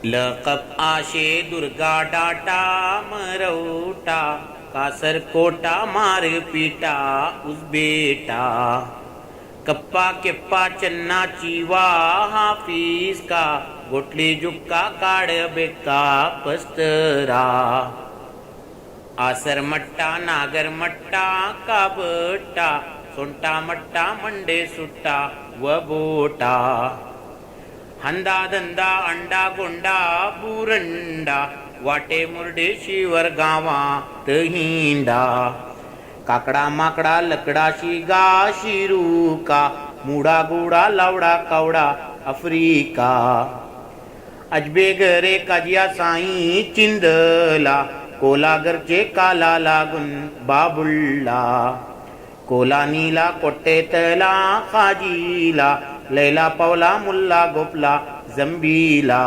लकप आशे दुर्गा डाटा मरवटा कासरकोटा मारपीटा उजबेटा कप्पा केप्पा चन्ना चीवा हाफिज का गोटली जुक्का काड बेक्का पस्तरा आसर मट्टा नागर मट्टा काबट्टा सोंटा मट्टा मंडे सुट्टा व बोटा हंदा धंदा अंडा गोंडा बुरंडा वाटे मुरडे शिवर गावा तहिंडा काकडा माकडा लकडा शिगा शिरूका मुडा गुडा लावडा कावडा आफ्रिका अजबे घरे काजिया साई चिंदला कोलागरचे काला लागून बाबुल्ला कोला नीला कोट्टेतला काजीला लैला पावला मुल्ला गोपला जंबीला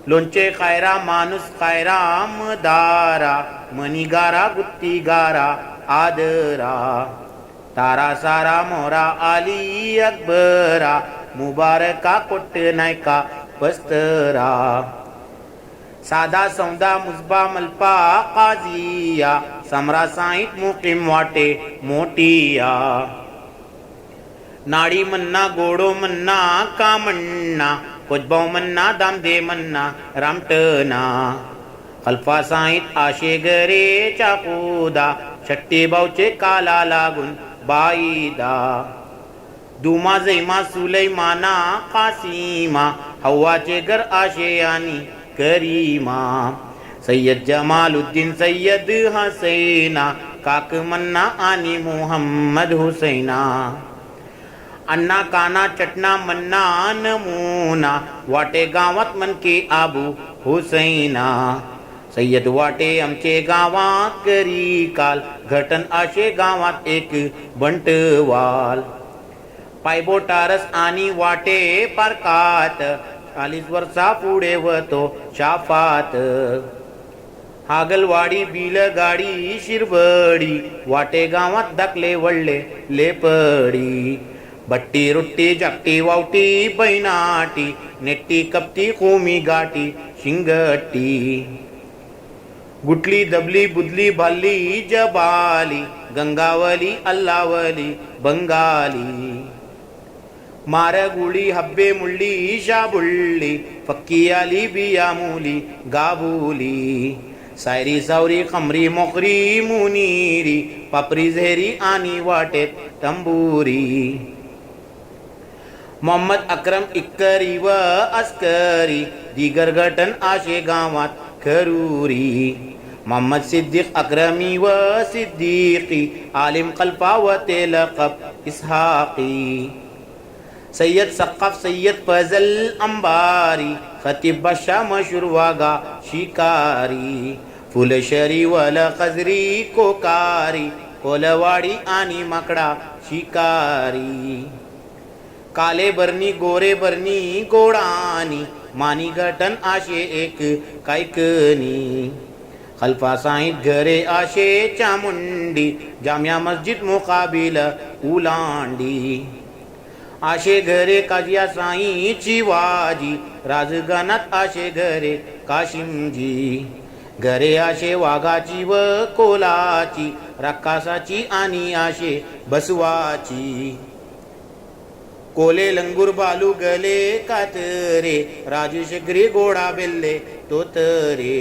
लोणचे खायरा माणूस खायरा मदारा मनीगारा गुत्तीगारा आदरा तारा सारा मोरा आली अकबरा मुबारका कोट्ट नायका पस्तरा साधा सौदा मुजबा मल्पा काजिया समरा साईत मुकीम वाटे मोटिया नाडी मन्ना गोडो मन्ना कामण्णा कोजबाव मन्ना दामदे मन्ना रामटना अल्फा साईत आशे घरे चाकुदा छट्टी बावचे काला लागून बाईदा दुमा जैमा सुलैमाना कासीमा हव्वाचे घर आशे आणि करीमा सय्यद जमालुद्दीन सय्यद हसैना काक मन्ना आणि मुहम्मद हुसैना अन्ना काना चटना मन्ना नमुना वाटे गावात मनके आबू हुसैना सय्यद वाटे आमचे गावात करी काल घटन आशे गावात एक बंटवाल पायबोटारस आणि वाटे पारकात 40 वर्षा पुढे वतो शाफात हागलवाडी बिलगाडी शिरवडी वाटे गावात दाखले वळले लेपडी बट्टी रुट्टी जागटी वावटी बैनाटी नेट्टी कपटी कोमी गाठी शिंगटी गुटली दबली बुदली भाली जबाली गंगावली अल्लावली बंगाली मारगुळी हब्बे मुळ्ळी शाबुळ्ळी फक्की आली बिया मुली गाबुली सायरी सावरी खमरी मोकरी मुनीरी पापरी झेरी आणि वाटेत तंबुरी मोहम्मद अक्रम इक्करी व अस्करी दिगर गटन आशे गावात खरुरी मोहम्मद सिद्दीक अक्रमी व सिद्दीकी आलिम कल्पा व तेलकब इसहाकी सय्यद सक़ाफ सय्यद फजल अंबारी खतीब बादशाह मशहूर वागा शिकारी फुलशरी वल खजरी कोकारी कोलवाडी आणि माकडा शिकारी काले बरनी गोरे बरनी गोडानी मानी गटन आशे एक कायकनी खल्फा साईत घरे आशे चामुंडी जामिया मस्जिद मुकाबिल उलांडी आशे घरे काजिया साई चिवाजी राजगानात आशे घरे काशिमजी घरे आशे वाघाची व कोलाची राक्षसाची आणि आशे बसवाची कोले लंगूर बालू गले कातरे राजू शकरी गोडा बेल्ले तोतरे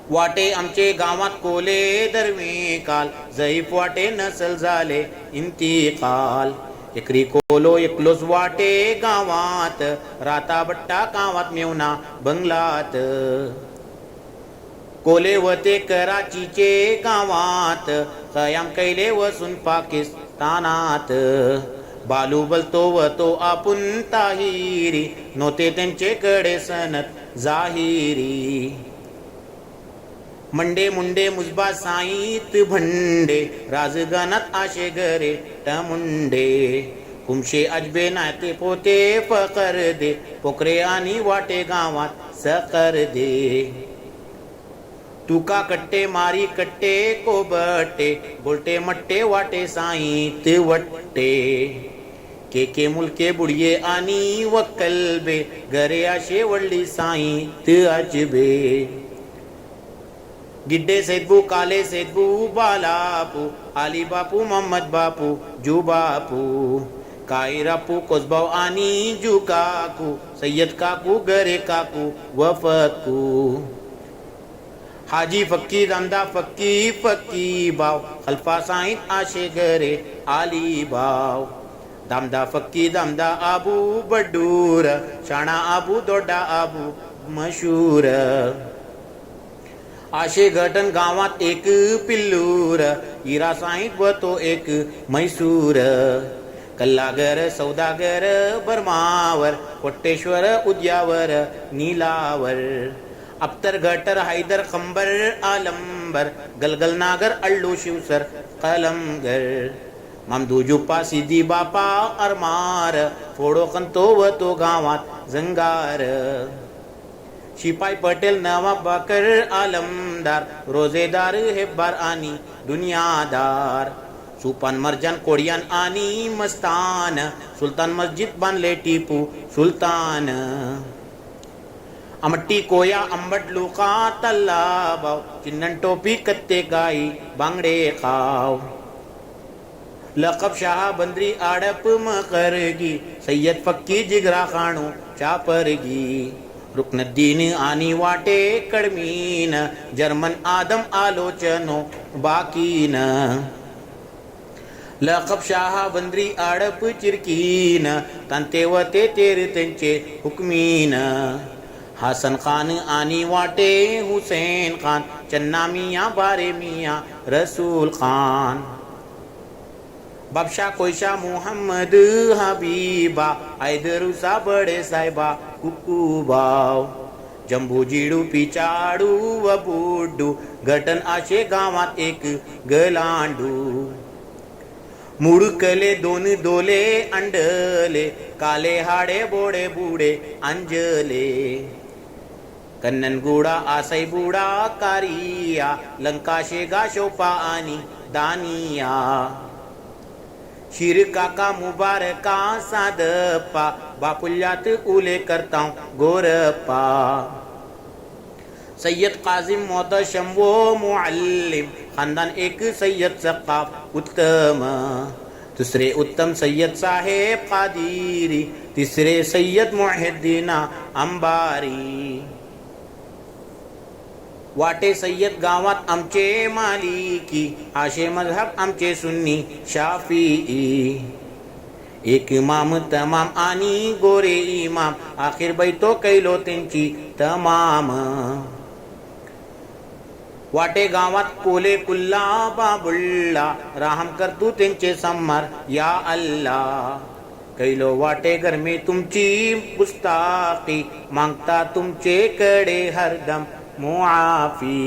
वाटे आमचे गावात कोले दरवे काल जैफ वाटे नसल झाले इंतिकाल एकरी कोलो एकलोच वाटे गावात राता बट्टा गावात मेवना बंगलात कोले वते कराचीचे गावात कयाम कैले वसून पाकिस्तानात बालू बलतो व तो आपुन ताहिरी नोते त्यांचे कडे सनत जाहिरी मंडे मुंडे मुजबा साईत भंडे राजगानात आशे घरे टमुंडे कुमशे अजबे नाते पोते फकर दे पोकरे आणि वाटे गावात सकर दे तुका कट्टे मारी कट्टे कोबट्टे बोलटे मट्टे वाटे साईत वट्टे के मुलके बुडिये आणि व कल्बे घरे असे वडली साई अजबे गिड्डे सेदबू काले सेदबू बालापू आली बापू मोहम्मद बापू जू बापू कायरापू कोसबाव आणि जू काकू सय्यद काकू गरे काकू वफकू हाजी फक्की दामदा फक्की फक्की बाव खल्फा साईं आशे घरे आली बाव दामदा फक्की दामदा आबू बडूर शाणा आबू दोडा आबू मशहूर आशे घटन गावात एक पिल्लूर इरा साईं व तो एक मैसूर कल्लागर सौदागर बर्मावर कोट्टेश्वर उद्यावर नीलावर अख्तर गटर हैदर खंबर आलंबर गलगल नागर अल्लू शिवसर कलमगर ममदू जुप्पा सिद्धी बापा अरमार फोडो कंतो व तो गावात जंगार शिपाई पटेल नवाब बाकर आलमदार रोजेदार हेब्बार आणि दुनियादार सुपान मर्जान कोडियान आणि मस्तान सुलतान मस्जिद बांधले टिपू सुलतान अमट्टी कोया अंबट लुका तल्लाबाव चिन्नन टोपी कत्ते गाई बांगडे खाव लकब शाह बंदरी आडप मकरगी सय्यद फक्की जिगरा खाणू चापरगी रुकनुद्दीन आणि वाटे कडमीन जर्मन आदम आलोचनो बाकीन लकब शाह बंदरी आडप चिरकीन तंते व ते तेर त्यांचे हुकमीन हसन खान आणि वाटे हुसैन खान चन्ना मियाँ बारे मियाँ रसूल खान बादशाह कोयशा मुहम्मद हबीबा हैदरुसा बडे साहेबा कुकुबाव जंबू जिडू पिचाडू व बुड्डू घटन आशे गावात एक गलांडू मुडकले दोन दोले अंडले काले हाडे बोडे बुडे अंजले कन्ननगुडा आसई बुडा कारिया लंकाशे गाशोपा आणि दानिया शिर काका मुबारका सादप्पा बापुल्यात उले करता गोरप्पा सय्यद काजिम मोहतशम वो मुअल्लिम खानदान एक सय्यद सकाफ उत्तम दुसरे उत्तम सय्यद साहेब कादिरी तिसरे सय्यद मुहिद्दीना अंबारी वाटे सय्यद गावात आमचे मालिकी आशे मजहब आमचे सुन्नी शाफी एक इमाम तमाम आणि गोरे इमाम आखिर बैतो कैलो त्यांची तमाम वाटे गावात कोले कुल्ला बाबुल्ला राहम करतू त्यांचे सम्मार या अल्लाह कैलो वाटे घर में तुमची गुस्ताखी मागता तुमचे कडे हरदम मुआफी